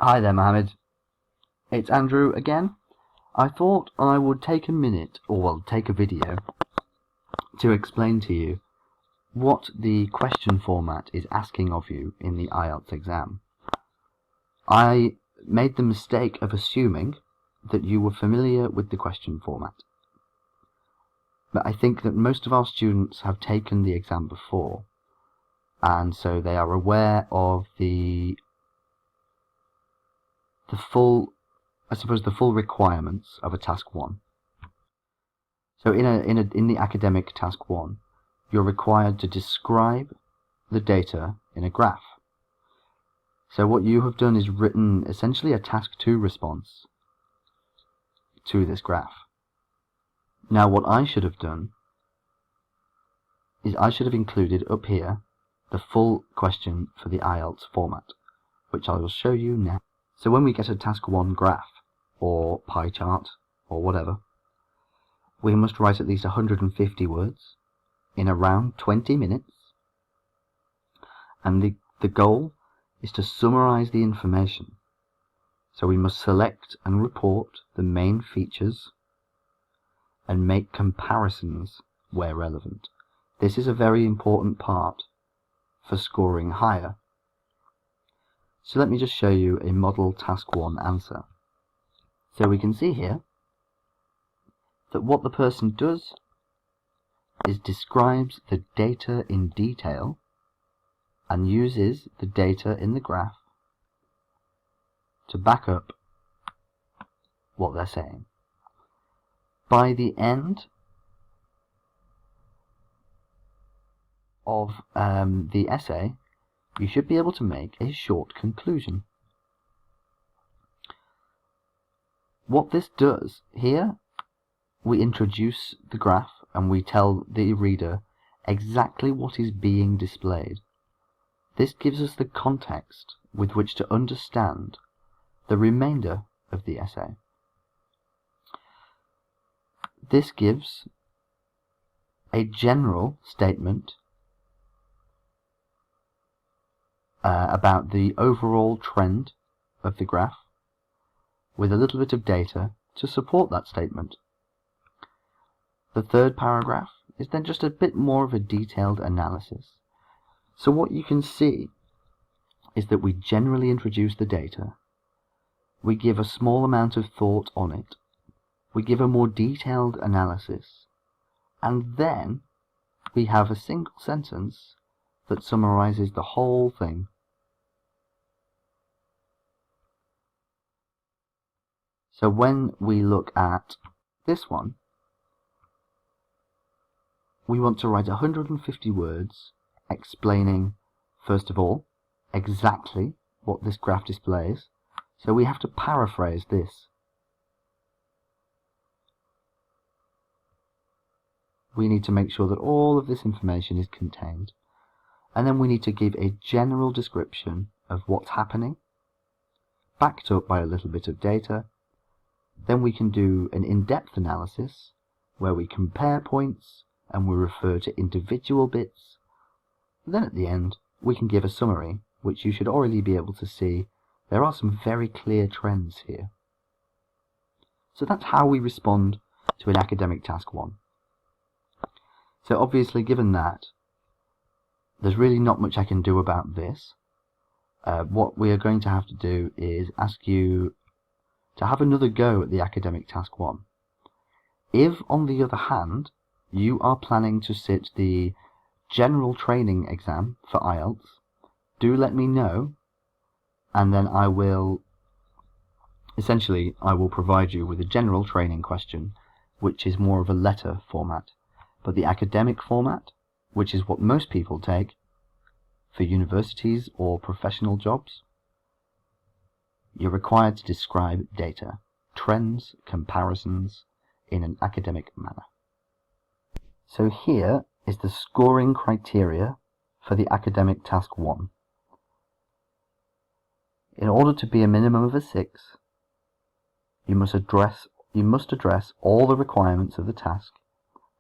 Hi there, Mohamed. It's Andrew again. I thought I would take a minute, take a video, to explain to you what the question format is asking of you in the IELTS exam. I made the mistake of assuming that you were familiar with the question format. But I think that most of our students have taken the exam before, and so they are aware of the full requirements of a Task 1. So in the academic Task 1, you're required to describe the data in a graph. So what you have done is written essentially a Task 2 response to this graph. Now what I should have done is I should have included up here the full question for the IELTS format, which I will show you now. So when we get a Task 1 graph, or pie chart, or whatever, we must write at least 150 words in around 20 minutes. And the goal is to summarize the information. So we must select and report the main features and make comparisons where relevant. This is a very important part for scoring higher. So let me just show you a model Task 1 answer. So we can see here that what the person does is describes the data in detail and uses the data in the graph to back up what they're saying. By the end of the essay, you should be able to make a short conclusion. What this does here, we introduce the graph and we tell the reader exactly what is being displayed. This gives us the context with which to understand the remainder of the essay. This gives a general statement about the overall trend of the graph with a little bit of data to support that statement. The third paragraph is then just a bit more of a detailed analysis. So what you can see is that we generally introduce the data, we give a small amount of thought on it, we give a more detailed analysis, and then we have a single sentence that summarizes the whole thing. So when we look at this one, we want to write 150 words explaining, first of all, exactly what this graph displays. So we have to paraphrase this. We need to make sure that all of this information is contained. And then we need to give a general description of what's happening, backed up by a little bit of data. Then we can do an in-depth analysis where we compare points and we refer to individual bits. Then at the end we can give a summary, which you should already be able to see there are some very clear trends here. So that's how we respond to an academic Task 1. So obviously, given that, there's really not much I can do about this. What we are going to have to do is ask you to have another go at the academic Task 1. If, on the other hand, you are planning to sit the general training exam for IELTS, do let me know, and then I will provide you with a general training question, which is more of a letter format. But the academic format, which is what most people take for universities or professional jobs, you're required to describe data, trends, comparisons in an academic manner. So here is the scoring criteria for the academic Task 1. In order to be a minimum of a 6, you must address all the requirements of the task.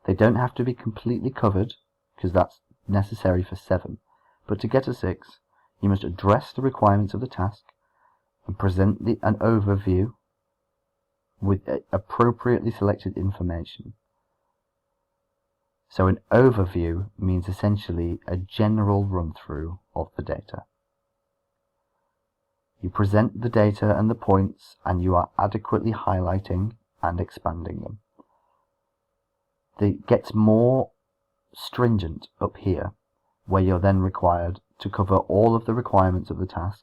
They don't have to be completely covered, because that's necessary for 7. But to get a 6, you must address the requirements of the task, and present an overview with appropriately selected information. So an overview means essentially a general run-through of the data. You present the data and the points, and you are adequately highlighting and expanding them. It gets more stringent up here, where you're then required to cover all of the requirements of the task.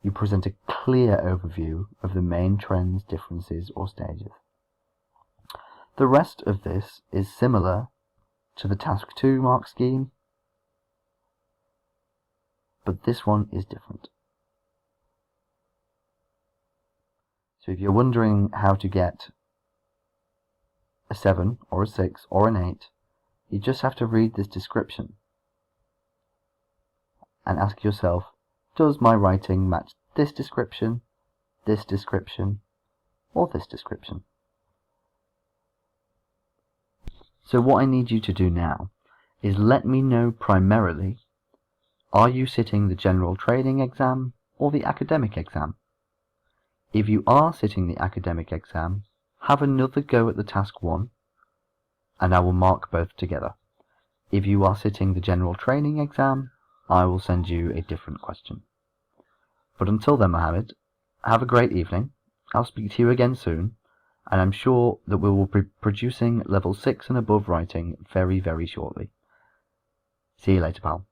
You present a clear overview of the main trends, differences, or stages. The rest of this is similar to the Task 2 mark scheme, but this one is different. So if you're wondering how to get a 7 or a 6 or an 8, you just have to read this description and ask yourself, does my writing match this description, or this description? So what I need you to do now is let me know primarily, are you sitting the general training exam or the academic exam? If you are sitting the academic exam, have another go at the task 1, and I will mark both together. If you are sitting the general training exam, I will send you a different question. But until then, Mohamed, have a great evening. I'll speak to you again soon, and I'm sure that we will be producing level 6 and above writing very, very shortly. See you later, pal.